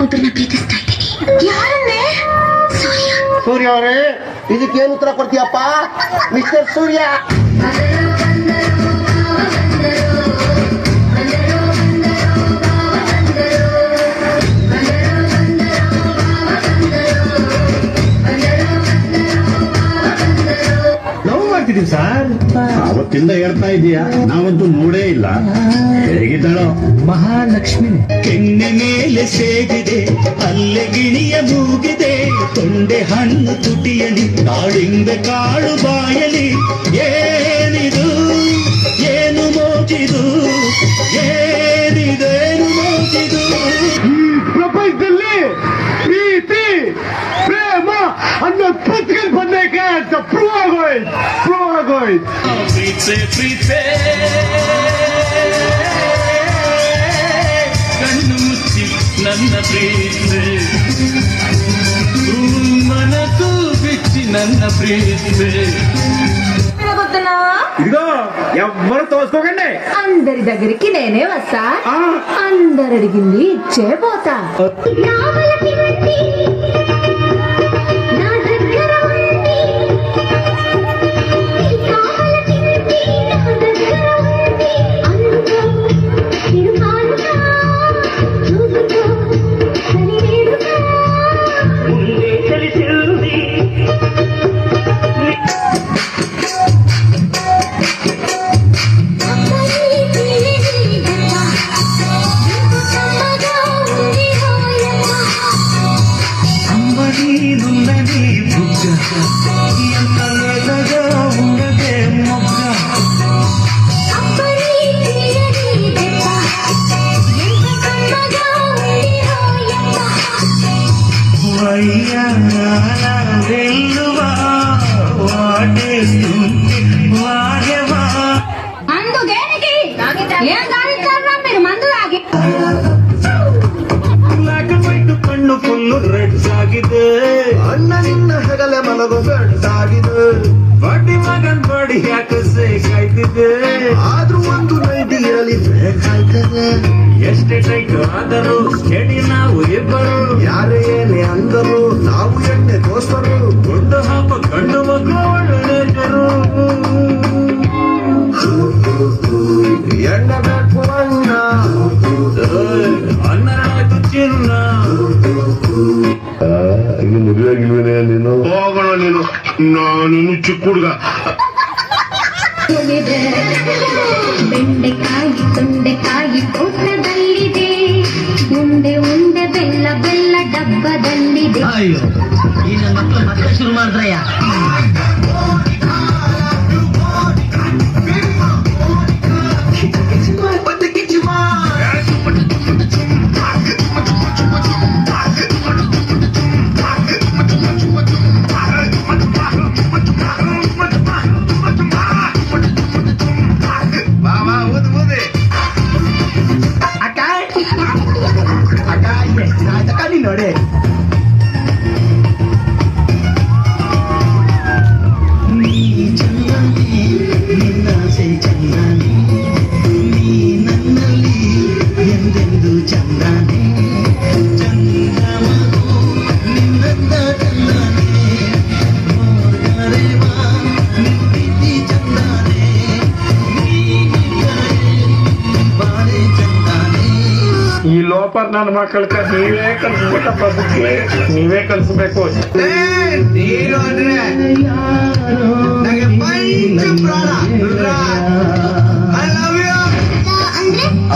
ಒಬ್ಬರನ್ನ ಪ್ರೀತಿಸ್ತಾ ಇದ್ದೀನಿ. ಯಾರನ್ನೇ? ಸೂರ್ಯ. ಸೂರ್ಯ ಅವರೇ, ಇದಕ್ಕೇನು ಉತ್ತರ ಕೊಡ್ತೀಯಪ್ಪ ಮಿಸ್ಟರ್ ಸೂರ್ಯ? ಸರ್ ಅವತ್ತಿಂದ ಹೇಳ್ತಾ ಇದೀಯಾ, ನಾವಂತೂ ನೋಡೇ ಇಲ್ಲ. ಹೇಗಿದ್ದಾಳೋ? ಮಹಾಲಕ್ಷ್ಮಿ. ಕೆನ್ನೆ ಮೇಲೆ ಸೇಗಿದೆ, ಅಲ್ಲೆ ಗಿಣಿಯ ಮೂಗಿದೆ, ತೊಂಡೆ ಹಣ್ಣು ತುಟಿಯಲಿ, ಕಾಳಿಂಬೆ ಕಾಳು ಬಾಯಲಿ. ಏನಿದು ಏನು ಮೋಜಿದು, ಏನಿದೇನು ಮೋಜಿದು? ಈ ಪ್ರಪಂಚದಲ್ಲಿ ಪ್ರೀತಿ ಪ್ರೇಮ ಅನ್ನೋ ಪುಸ್ತಕ ಬಂದಕ್ಕೆ ಅಂತ ಪ್ರೂವ್ ಆಗೋಯ್ತು. ಪ್ರೀತೆ ಪ್ರೀತೆ ಕಣ್ಣು ಮುಚ್ಚಿ ನನ್ನ ಪ್ರೀತೆ, ಮನಸ್ಸು ಬಿಚ್ಚಿ ನನ್ನ ప్రీతే. ఇదిగో ఎవ్వరు తోసుకోకండి. అందరి దగ్గరికి నేనే వస్తా, అందరు అడిగింది ఇచ్చే పోతా. మందు దేనికి? ఏం తాగిస్తారా మీరు? మందు తాగి ಕಣ್ಣು ಫುಲ್ಲು ರೆಡ್ ಆಗಿದೆ, ಅಣ್ಣ ನಿನ್ನ ಹೆಗಲೆ ಮಲಗು ಬೆಡ್ಡಾಗಿದೆ, ಬಡ್ಡಿ ಮಗನ್ ಬಡಿ ಯಾಕೆ ಸೇಕಾಯ್ತಿದೆ, ಆದ್ರೂ ಒಂದು ನೈಟಿ ಇರಲಿ ಬೇಕಾಯ್ತದೆ. ಎಷ್ಟೇ ಟೈಟ್ ಆದರೂ ಸ್ಟಡಿ ನಾವು ಇಬ್ಬರು, ಯಾರೇ ಏನೇ ಅಂದರು ನಾವು ಎಣ್ಣೆ ದೋಸ್ತರು, ಗುಂಡು ಹಾಪ ಗಂಡು ಮಕ್ಕಳು ಒಳ್ಳೆದರು. ಎಣ್ಣೆ ಬೇಕು ಅಣ್ಣ, ಅನ್ನಾಯ್ತು ಚಿನ್ನ. ಮದುವೆಗಿಲ್ವೇನೆ ನೀನು? ಹೋಗೋಣ ನೀನು, ನಾನು ಚಿಕ್ಕ ಹುಡುಗ. ಬೆಂಡೆಕಾಯಿ ತೊಂಡೆಕಾಯಿ ತೋಟದಲ್ಲಿದೆ, ಉಂಡೆ ಉಂಡೆ ಬೆಲ್ಲ ಬೆಲ್ಲ ಡಬ್ಬದಲ್ಲಿದೆ. ಅಯ್ಯೋ, ಈ ನನ್ನ ಮಕ್ಕಳು ಮತ್ತೆ ಶುರು ಮಾಡಿದ್ರಯ್ಯ. ನೋಡಿ ಈ ಲೋಪರ್ ನನ್ನ ಮಕ್ಕಳಕ್ಕ ನೀವೇ ಕಲಿಸ್ಬೇಕಪ್ಪ, ಬುಕ್ಲೆ ನೀವೇ ಕಲಿಸ್ಬೇಕು.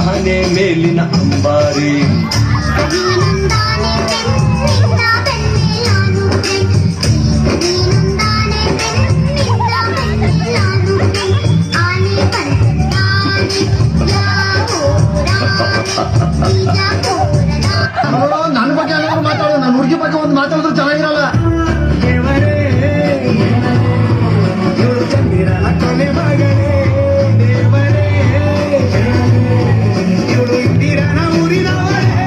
ಆನೆ ಮೇಲಿನ ಅಂಬಾರಿ, ನನ್ನ ಬಗ್ಗೆ ಏನಾದ್ರು ಮಾತಾಡೋದು, ನನ್ನ ಹುಡುಗಿ ಬಗ್ಗೆ ಒಂದು ಮಾತಾಡಿದ್ರೆ ಚೆನ್ನಾಗಿರಲ್ಲ. ಚಂದಿರನ ಕೊನೆ ಮಗನೇ ದೇವರೇ, ಇವಳು ಇಂದಿರನ ಉರಿದವರೇ.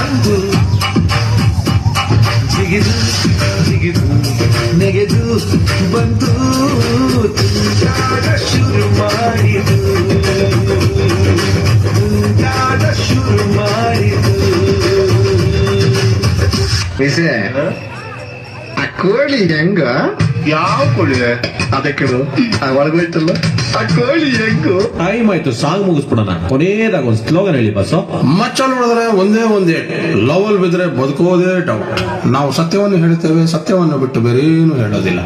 ಅಂದು ಜಿಗಿದು ಜಿಗಿದು ನೆಗೆದು ಬಂದು ತುಂಟಾಟ ಶುರು ಮಾಡಿದು ತುಂಟಾಟ ಶುರು ಮಾಡಿದು ವಿಷಯ ಆ ಕೋಳಿ ಹೆಂಗ ಯಾವ ಕೋಳಿ ಅದಕ್ಕೆ ಒಳಗೋಯ್ತಲ್ಲ ಆ ಕೋಳಿ ಹೆಂಗು ಟೈಮ್ ಆಯ್ತು, ಸಾಂಗ್ ಮುಗಿಸ್ಬಿಡೋಣ. ಕೊನೆಯದಾಗ ಒಂದು ಸ್ಲೋಗನ್ ಹೇಳಿ ಬಸ್ಸು. ಮಚ್ಚಲ್ ನೋಡಿದ್ರೆ ಒಂದೇ ಲವಲ್ ಬಿದ್ರೆ ಬದುಕೋದೇ ಡೌಟ್. ನಾವು ಸತ್ಯವನ್ನು ಹೇಳ್ತೇವೆ, ಸತ್ಯವನ್ನು ಬಿಟ್ಟು ಬೇರೇನು ಹೇಳೋದಿಲ್ಲ.